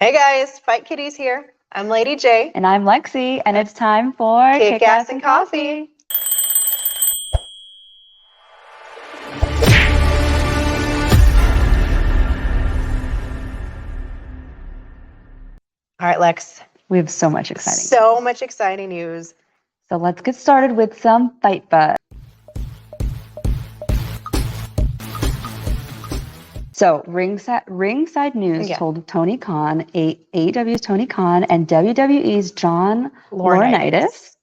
Hey guys, Fight Kitties here. I'm Lady J. And I'm Lexi, and it's time for Kickass and Coffee. All right, Lex. We have so much exciting news. So let's get started with some Fight Buzz. So Ringside News told Tony Khan, AEW's Tony Khan, and WWE's John Laurinaitis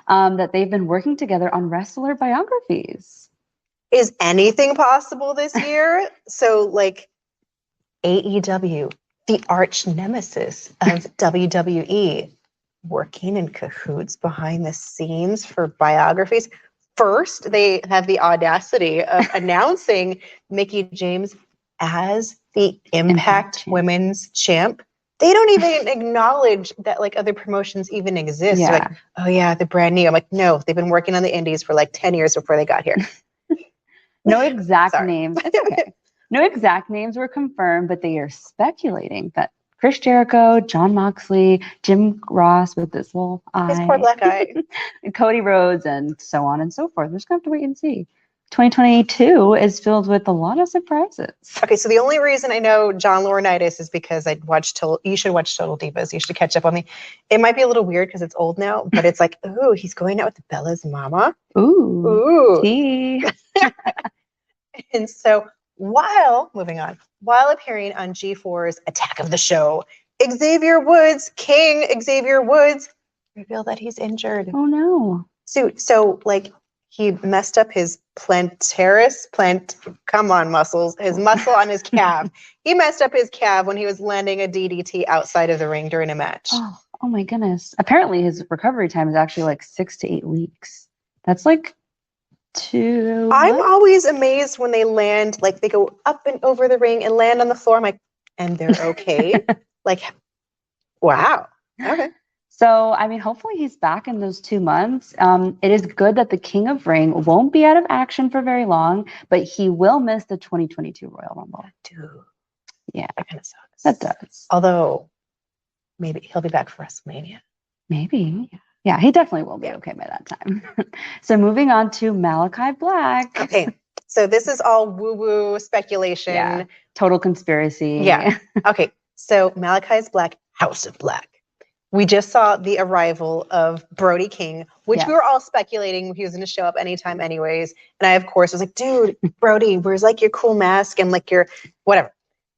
that they've been working together on wrestler biographies. Is anything possible this year? So, like, AEW, the arch nemesis of WWE, working in cahoots behind the scenes for biographies. First, they have the audacity of announcing Mickie James as the Impact Women's Champ. They don't even acknowledge that like other promotions even exist. Yeah. Like, oh yeah, they're brand new. I'm like, no, they've been working on the indies for like 10 years before they got here. No exact names. It's okay. No exact names were confirmed, but they are speculating that Chris Jericho, Jon Moxley, Jim Ross with this little eye, his poor black eye, and Cody Rhodes, and so on and so forth. We're just gonna have to wait and see. 2022 is filled with a lot of surprises. Okay, so the only reason I know John Laurinaitis is because I watched you should watch Total Divas. You should catch up on me. It might be a little weird because it's old now, but it's like, ooh, he's going out with Bella's mama. Ooh. And so while appearing on G4's Attack of the Show, Xavier Woods revealed that he's injured. Oh no. So like he messed up his come on muscles, his muscle on his calf. He messed up his calf when he was landing a DDT outside of the ring during a match. Oh my goodness. Apparently his recovery time is actually like 6 to 8 weeks. That's like 2 months? I'm always amazed when they land, like they go up and over the ring and land on the floor. I'm like, and they're okay? Like, wow. Okay. So, I mean, hopefully he's back in those 2 months. It is good that the King of Ring won't be out of action for very long, but he will miss the 2022 Royal Rumble. Dude. Yeah. That kind of sucks. That does. Although, maybe he'll be back for WrestleMania. Maybe. Yeah, he definitely will be okay by that time. So moving on to Malaki Black. Okay. So this is all woo-woo speculation. Yeah. Total conspiracy. Yeah. Okay. So Malachi's Black, House of Black. We just saw the arrival of Brody King, which we were all speculating he was going to show up anytime anyways. And I, of course, was like, dude, Brody, where's like your cool mask and like your whatever.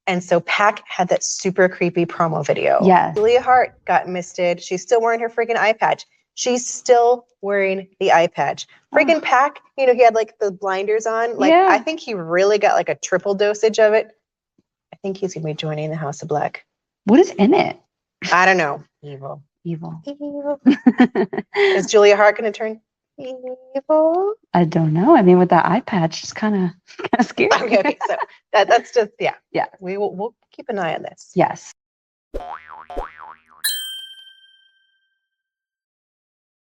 And so Pac had that super creepy promo video. Yes. Julia Hart got misted. She's still wearing her freaking eye patch. She's still wearing the eye patch. Freaking Pac, you know, he had like the blinders on. Like, I think he really got like a triple dosage of it. I think he's going to be joining the House of Black. What is in it? I don't know. Evil. Is Julia Hart going to turn evil? I don't know. I mean, with that eye patch, it's kind of scary. Okay. So that's just yeah. We'll keep an eye on this. Yes.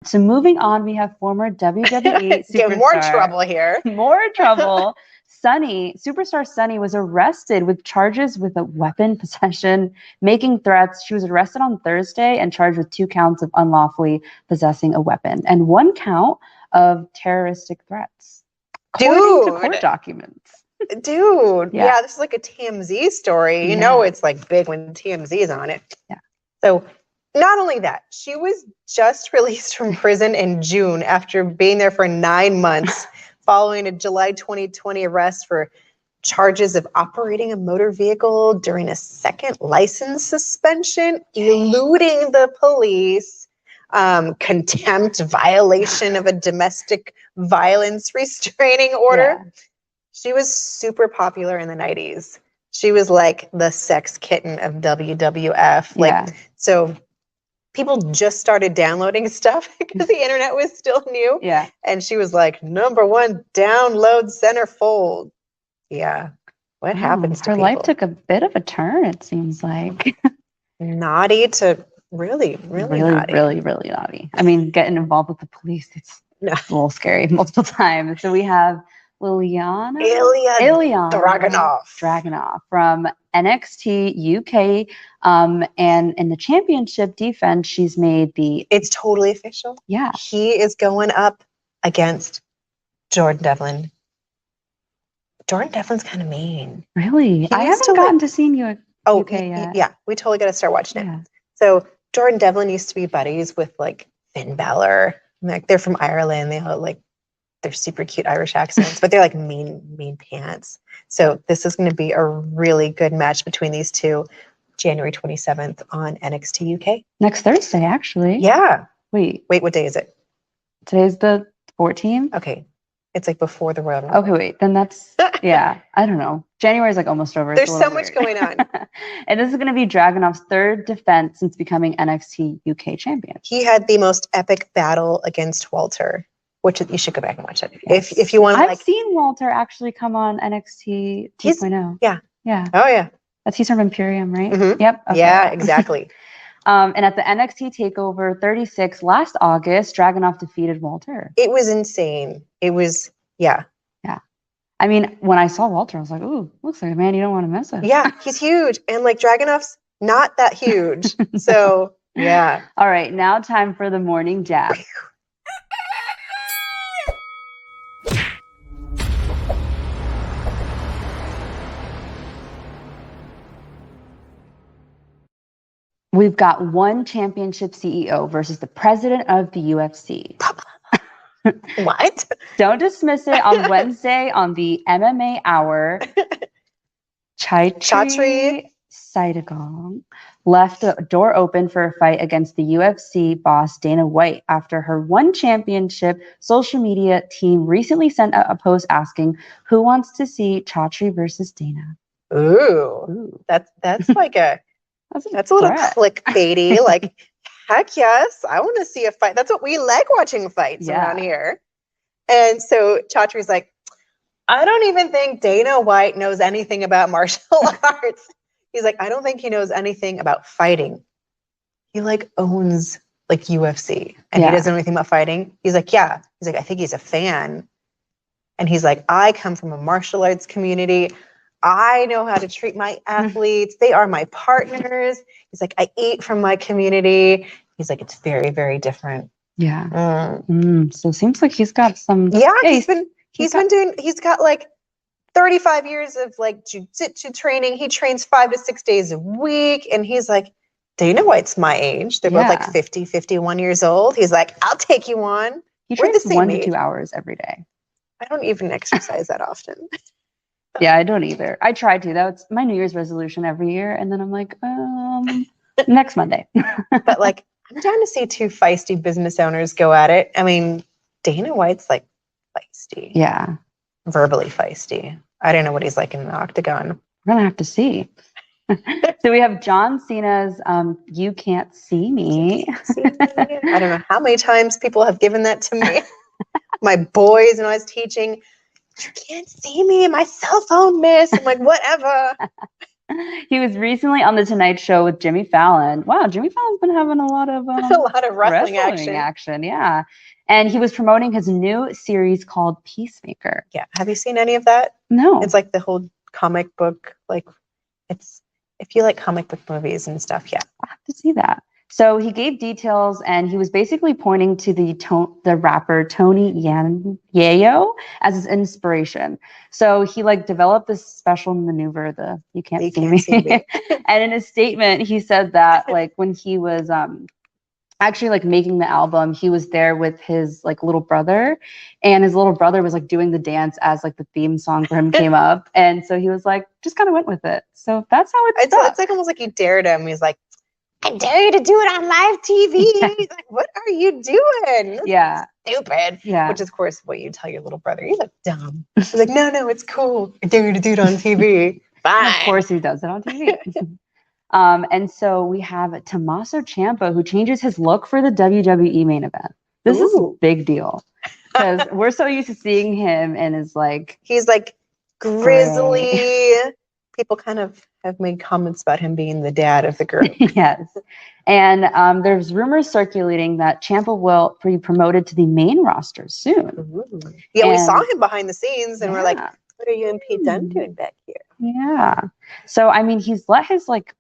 So moving on, we have former WWE superstar. More trouble here. More trouble. Superstar Sonny was arrested with charges with a weapon possession, making threats. She was arrested on Thursday and charged with 2 counts of unlawfully possessing a weapon and 1 count of terroristic threats. According to court documents. Dude. Yeah, this is like a TMZ story. You know it's like big when TMZ is on it. Yeah. So not only that, she was just released from prison in June after being there for 9 months. Following a July 2020 arrest for charges of operating a motor vehicle during a second license suspension, eluding the police, contempt, violation of a domestic violence restraining order. Yeah. She was super popular in the 90s. She was like the sex kitten of WWF. So people just started downloading stuff because the internet was still new. Yeah. And she was like, #1 download centerfold. Yeah. What happens to her people? life took a bit of a turn, it seems like. Naughty to really naughty. Really naughty. I mean, getting involved with the police, it's a little scary multiple times. So we have Ilya Dragunov from NXT UK. And in the championship defense, she's made the... It's totally official. Yeah. He is going up against Jordan Devlin. Jordan Devlin's kind of mean. Really? I haven't gotten to see you. Oh, UK yet. Yeah. We totally got to start watching Yeah. it. So Jordan Devlin used to be buddies with like Finn Balor. Like they're from Ireland. They have like they're super cute Irish accents, but they're like mean pants. So this is going to be a really good match between these two. January 27th on NXT UK. Next Thursday, actually. Yeah. Wait, what day is it? Today's the 14th. Okay. It's like before the Royal Rumble. Okay, wait. Then that's yeah. I don't know. January is like almost over. There's so much going on. And this is going to be Dragunov's third defense since becoming NXT UK champion. He had the most epic battle against Walter, which you should go back and watch it. Yes. If you want to. I've seen Walter actually come on NXT 2.0. Yeah. Yeah. Oh yeah. He's from Imperium, right? Mm-hmm. Yep. Okay. Yeah, exactly. And at the NXT TakeOver 36 last August, Dragunov defeaed Walter. It was insane. It was, yeah. Yeah. I mean, when I saw Walter, I was like, ooh, looks like a man you don't want to mess with. Yeah, he's huge. And like Dragunov's not that huge. So, yeah. All right, now time for the morning jab. We've got one championship CEO versus the president of the UFC. What? Don't dismiss it. On Wednesday on the MMA Hour, Chatri Saitagong left the door open for a fight against the UFC boss Dana White after her one championship social media team recently sent out a post asking who wants to see Chatri versus Dana. Ooh. That's like that's a little clickbaity. Like, heck yes, I want to see a fight. That's what we like, watching fights around here. And so Chatri's like, I don't even think Dana White knows anything about martial arts. He's like, I don't think he knows anything about fighting. He like owns like UFC and he doesn't know anything about fighting. He's like, yeah. He's like, I think he's a fan. And he's like, I come from a martial arts community. I know how to treat my athletes. They are my partners. He's like, I eat from my community. He's like, it's very, very different. Yeah. So it seems like he's got some. Yeah, he's got like 35 years of like jiu-jitsu training. He trains 5 to 6 days a week. And he's like, Dana White's my age. They're both like 50, 51 years old. He's like, I'll take you on. He trains 1 to 2 hours every day. I don't even exercise that often. Yeah, I don't either. I try to. That's my New Year's resolution every year. And then I'm like, next Monday. But like, I'm down to see two feisty business owners go at it. I mean, Dana White's like feisty. Yeah. Verbally feisty. I don't know what he's like in an octagon. We're going to have to see. So we have John Cena's You Can't See Me. I don't know how many times people have given that to me. My boys when I was teaching. You can't see me in my cell phone, miss. I'm like, whatever. He was recently on the Tonight Show with Jimmy Fallon. Wow, Jimmy Fallon's been having a lot of wrestling action. Yeah. And he was promoting his new series called Peacemaker. Yeah. Have you seen any of that? No. It's like the whole comic book, like it's if you like comic book movies and stuff, yeah. I'll have to see that. So he gave details, and he was basically pointing to the rapper Tony Yayo as his inspiration. So he like developed this special maneuver, the You Can't See Me. And in his statement, he said that like when he was actually like making the album, he was there with his like little brother, and his little brother was like doing the dance as like the theme song for him came up, and so he was like just kind of went with it. So that's how it's like almost like he dared him. He's like, I dare you to do it on live TV. Yeah. He's like, what are you doing? Yeah. Stupid. Yeah. Which is, of course, what you tell your little brother. You look dumb. He's like, no, it's cool. I dare you to do it on TV. Fine. Of course he does it on TV. And so we have Tommaso Ciampa, who changes his look for the WWE main event. This is a big deal. Because we're so used to seeing him and is like... He's like grizzly. People kind of have made comments about him being the dad of the group. Yes. And there's rumors circulating that Ciampa will be promoted to the main roster soon. Ooh. Yeah, we saw him behind the scenes and we're like, What are you and Pete Dunne doing back here? Yeah. So I mean, he's let his like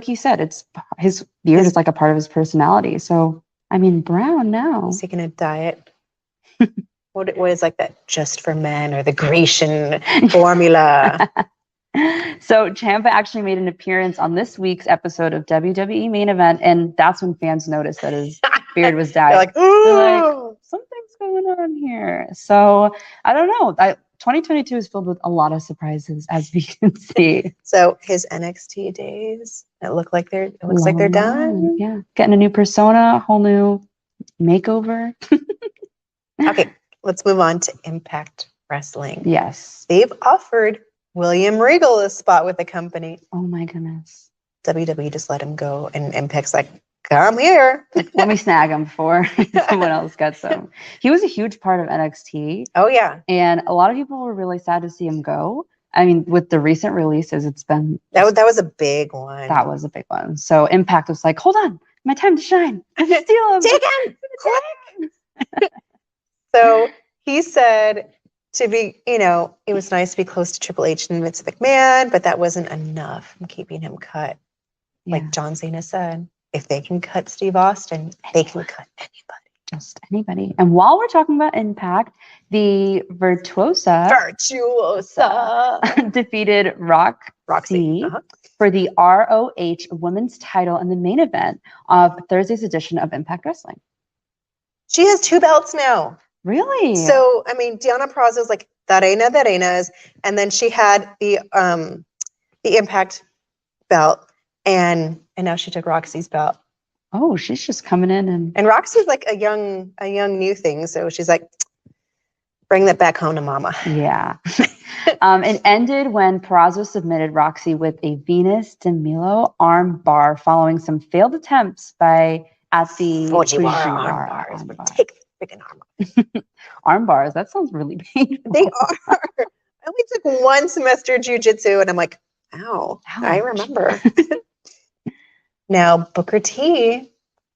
you said, it's his beard is like a part of his personality. So I mean, brown now. Is he gonna dye it? What is like that just for men or the Grecian formula? So Ciampa actually made an appearance on this week's episode of WWE Main Event, and that's when fans noticed that his beard was dyed. They're like, ooh, something's going on here. So I don't know. 2022 is filled with a lot of surprises, as we can see. So his NXT days, it looks like they're done. Yeah, getting a new persona, whole new makeover. Okay, let's move on to Impact Wrestling. Yes, they've offered William Regal a spot with the company. Oh my goodness. WWE just let him go, and Impact's like, come here. Let me snag him before someone else gets him. He was a huge part of NXT. Oh, yeah. And a lot of people were really sad to see him go. I mean, with the recent releases, it's been... That was a big one. That was a big one. So Impact was like, hold on, my time to shine. Let's steal him. Take him! Quick! So he said... to be, it was nice to be close to Triple H and Vince McMahon, but that wasn't enough from keeping him cut. Yeah. Like John Cena said, if they can cut Steve Austin, they can cut anybody. Just anybody. And while we're talking about Impact, the Virtuosa defeated Roxy for the ROH Women's title in the main event of Thursday's edition of Impact Wrestling. She has 2 belts now. Really? So, I mean, Deonna Purrazzo's like, that ain't, and then she had the Impact belt, and now she took Roxy's belt. Oh, she's just coming in and Roxy's like a young new thing, so she's like, bring that back home to mama. Yeah. It ended when Purrazzo submitted Roxy with a Venus de Milo arm bar following some failed attempts at the Fujiwara arm bars. Take the freaking arm off. Arm bars, that sounds really painful. They are. I only took 1 semester jiu-jitsu, and I'm like, ow. I remember. Now, Booker T is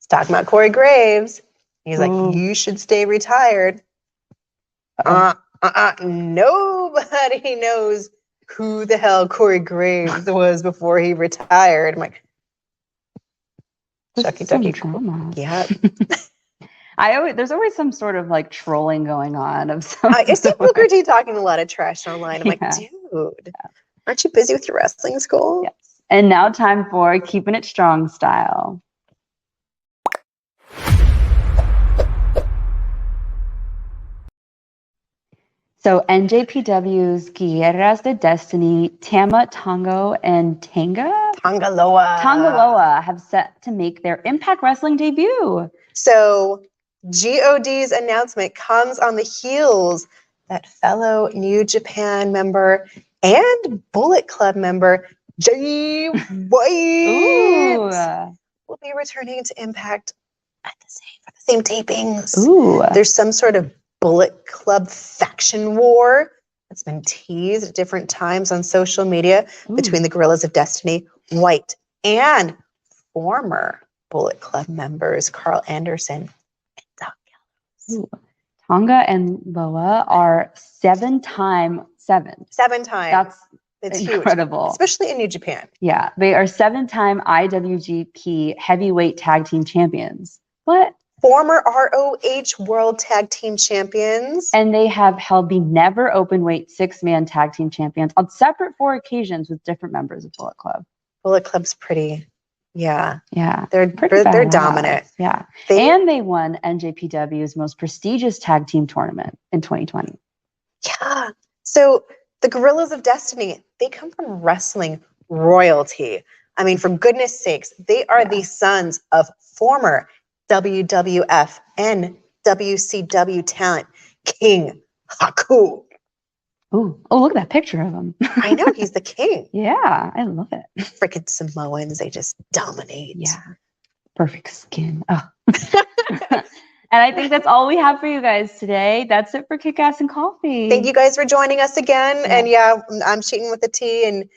talking about Corey Graves. He's like, you should stay retired. Nobody knows who the hell Corey Graves was before he retired. I'm like, Chucky Ducky. Yeah. There's always some sort of like trolling going on of some. I see Booker T talking a lot of trash online. I'm like, dude, aren't you busy with your wrestling school? Yes. And now time for Keeping It Strong style. So NJPW's Guerreras de Destiny, Tama Tonga and Tangaloa have set to make their Impact Wrestling debut. So GOD's announcement comes on the heels that fellow New Japan member and Bullet Club member Jay White will be returning to Impact for the same tapings. There's some sort of Bullet Club faction war that's been teased at different times on social media between the Guerrillas of Destiny, White, and former Bullet Club members Carl Anderson and Doc Gallows. Tonga and Loa are 7-time. That's incredible. Huge, especially in New Japan. Yeah, they are 7-time IWGP Heavyweight Tag Team Champions. What? Former ROH World Tag Team Champions. And they have held the never openweight 6-man tag team champions on separate 4 occasions with different members of Bullet Club. Bullet Club's pretty, yeah. They're dominant. Yeah. And they won NJPW's most prestigious tag team tournament in 2020. Yeah. So the Guerrillas of Destiny, they come from wrestling royalty. I mean, for goodness sakes, they are the sons of former WWF and WCW talent King Haku. Oh, look at that picture of him. I know, he's the king. Yeah, I love it. Freaking Samoans, they just dominate. Yeah. Perfect skin. Oh. And I think that's all we have for you guys today. That's it for Kickass and Coffee. Thank you guys for joining us again. And I'm cheating with the tea, and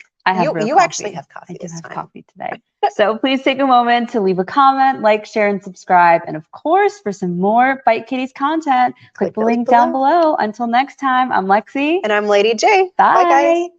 you actually have coffee. I do have coffee today. So please take a moment to leave a comment, like, share, and subscribe. And of course, for some more Fight Kitties content, click the link down below. Until next time, I'm Lexi. And I'm Lady J. Bye. Bye, guys.